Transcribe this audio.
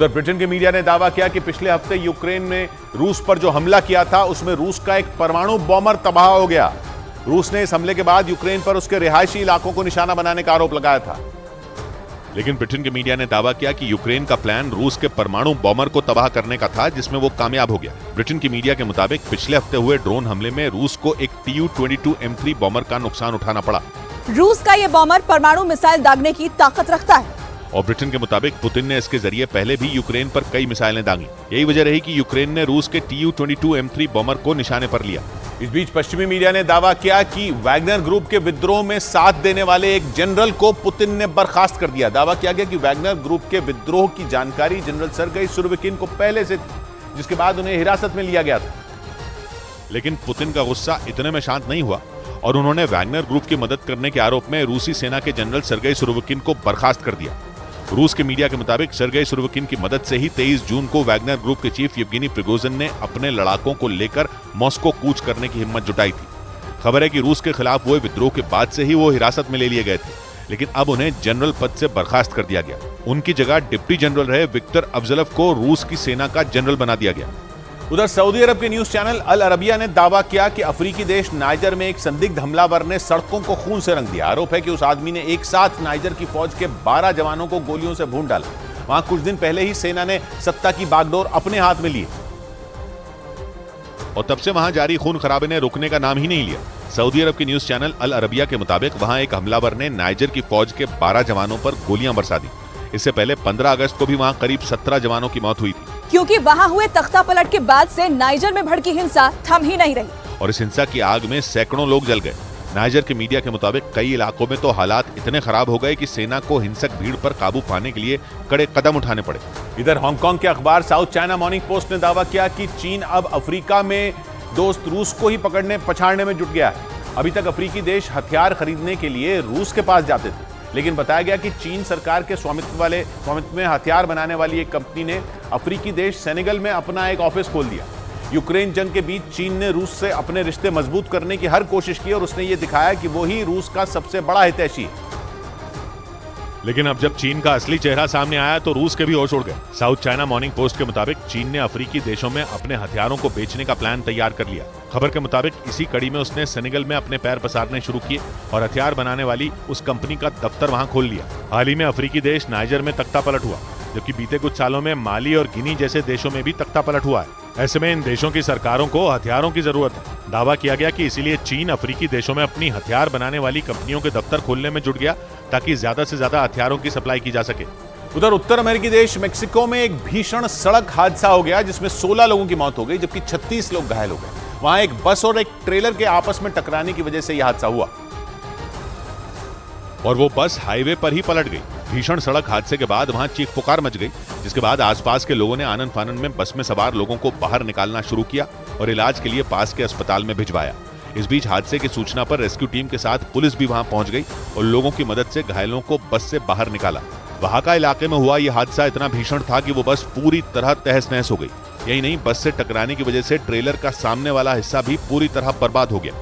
तो ब्रिटेन के मीडिया ने दावा किया कि पिछले हफ्ते यूक्रेन ने रूस पर जो हमला किया था उसमें रूस का एक परमाणु बॉम्बर तबाह हो गया। रूस ने इस हमले के बाद यूक्रेन पर उसके रिहायशी इलाकों को निशाना बनाने का आरोप लगाया था। लेकिन ब्रिटेन के मीडिया ने दावा किया कि यूक्रेन का प्लान रूस के परमाणु बॉम्बर को तबाह करने का था, जिसमें वो कामयाब हो गया। ब्रिटेन की मीडिया के मुताबिक पिछले हफ्ते हुए ड्रोन हमले में रूस को एक Tu-22 M3 बॉम्बर का नुकसान उठाना पड़ा। रूस का ये बॉम्बर परमाणु मिसाइल दागने की ताकत रखता है। और ब्रिटेन के मुताबिक पुतिन ने इसके जरिए पहले भी यूक्रेन पर कई मिसाइलें दागी। यही वजह रही कि यूक्रेन ने रूस के Tu-22 M3 बॉम्बर को निशाने पर लिया। इस बीच पश्चिमी मीडिया ने दावा किया कि वैगनर ग्रुप के विद्रोह में साथ देने वाले एक जनरल को पुतिन ने बर्खास्त कर दिया। दावा किया गया कि वैगनर ग्रुप के विद्रोह की जानकारी जनरल सर्गेई सुरोविकिन को पहले से थी, जिसके बाद उन्हें हिरासत में लिया गया था। लेकिन पुतिन का गुस्सा इतने में शांत नहीं हुआ और उन्होंने वैगनर ग्रुप की मदद करने के आरोप में रूसी सेना के जनरल सर्गेई सुरोविकिन को बर्खास्त कर दिया। रूस के मीडिया के मुताबिक सर्गेई सुरोविकिन की मदद से ही 23 जून को वैगनर ग्रुप के चीफ येवगेनी प्रिगोजिन ने अपने लड़ाकों को लेकर मॉस्को कूच करने की हिम्मत जुटाई थी। खबर है कि रूस के खिलाफ हुए विद्रोह के बाद से ही वो हिरासत में ले लिए गए थे, लेकिन अब उन्हें जनरल पद से बर्खास्त कर दिया गया। उनकी जगह डिप्टी जनरल रहे विक्टर अफजलफ को रूस की सेना का जनरल बना दिया गया। उधर सऊदी अरब के न्यूज चैनल अल अरबिया ने दावा किया कि अफ्रीकी देश नाइजर में एक संदिग्ध हमलावर ने सड़कों को खून से रंग दिया। आरोप है कि उस आदमी ने एक साथ नाइजर की फौज के 12 जवानों को गोलियों से भून डाला। वहां कुछ दिन पहले ही सेना ने सत्ता की बागडोर अपने हाथ में ली और तब से वहां जारी खून खराबे ने रुकने का नाम ही नहीं लिया। सऊदी अरब के न्यूज चैनल अल अरबिया के मुताबिक वहां एक हमलावर ने नाइजर की फौज के 12 जवानों पर गोलियां बरसा दी। इससे पहले 15 अगस्त को भी वहां करीब 17 जवानों की मौत हुई थी, क्योंकि वहां हुए तख्ता पलट के बाद से नाइजर में भड़की हिंसा थम ही नहीं रही और इस हिंसा की आग में सैकड़ों लोग जल गए। नाइजर के मीडिया के मुताबिक कई इलाकों में तो हालात इतने खराब हो गए कि सेना को हिंसक भीड़ पर काबू पाने के लिए कड़े कदम उठाने पड़े। इधर हांगकांग के अखबार साउथ चाइना मॉर्निंग पोस्ट ने दावा किया कि चीन अब अफ्रीका में दोस्त रूस को ही पछाड़ने में जुट गया है। अभी तक अफ्रीकी देश हथियार खरीदने के लिए रूस के पास जाते थे, लेकिन बताया गया कि चीन सरकार के स्वामित्व में हथियार बनाने वाली एक कंपनी ने अफ्रीकी देश सेनेगल में अपना एक ऑफिस खोल दिया। यूक्रेन जंग के बीच चीन ने रूस से अपने रिश्ते मजबूत करने की हर कोशिश की और उसने ये दिखाया कि वो ही रूस का सबसे बड़ा हितैषी है। लेकिन अब जब चीन का असली चेहरा सामने आया तो रूस के भी होश उड़ गए। साउथ चाइना मॉर्निंग पोस्ट के मुताबिक चीन ने अफ्रीकी देशों में अपने हथियारों को बेचने का प्लान तैयार कर लिया। खबर के मुताबिक इसी कड़ी में उसने सेनेगल में अपने पैर पसारने शुरू किए और हथियार बनाने वाली उस कंपनी का दफ्तर वहां खोल लिया। हाल ही में अफ्रीकी देश नाइजर में तख्ता पलट हुआ, जबकि बीते कुछ सालों में माली और गिनी जैसे देशों में भी तख्ता पलट हुआ है। ऐसे में इन देशों की सरकारों को हथियारों की जरूरत है। दावा किया गया कि इसीलिए चीन अफ्रीकी देशों में अपनी हथियार बनाने वाली कंपनियों के दफ्तर खोलने में जुट गया, ताकि ज्यादा से ज्यादा हथियारों की सप्लाई की जा सके। उधर उत्तर अमेरिकी देश मेक्सिको में एक भीषण सड़क हादसा हो गया, जिसमें 16 लोगों की मौत हो गई, जबकि 36 लोग घायल हो गए। वहां एक बस और एक ट्रेलर के आपस में टकराने की वजह से यह हादसा हुआ और वो बस हाईवे पर ही पलट गई। भीषण सड़क हादसे के बाद वहां चीख पुकार मच गई, जिसके बाद आसपास के लोगों ने आनन फानन में बस में सवार लोगों को बाहर निकालना शुरू किया और इलाज के लिए पास के अस्पताल में भिजवाया। इस बीच हादसे की सूचना पर रेस्क्यू टीम के साथ पुलिस भी वहां पहुंच गई और लोगों की मदद से घायलों को बस से बाहर निकाला। वहां का इलाके में हुआ यह हादसा इतना भीषण था कि वो बस पूरी तरह तहस नहस हो गई। यही नहीं, बस से टकराने की वजह से ट्रेलर का सामने वाला हिस्सा भी पूरी तरह बर्बाद हो गया।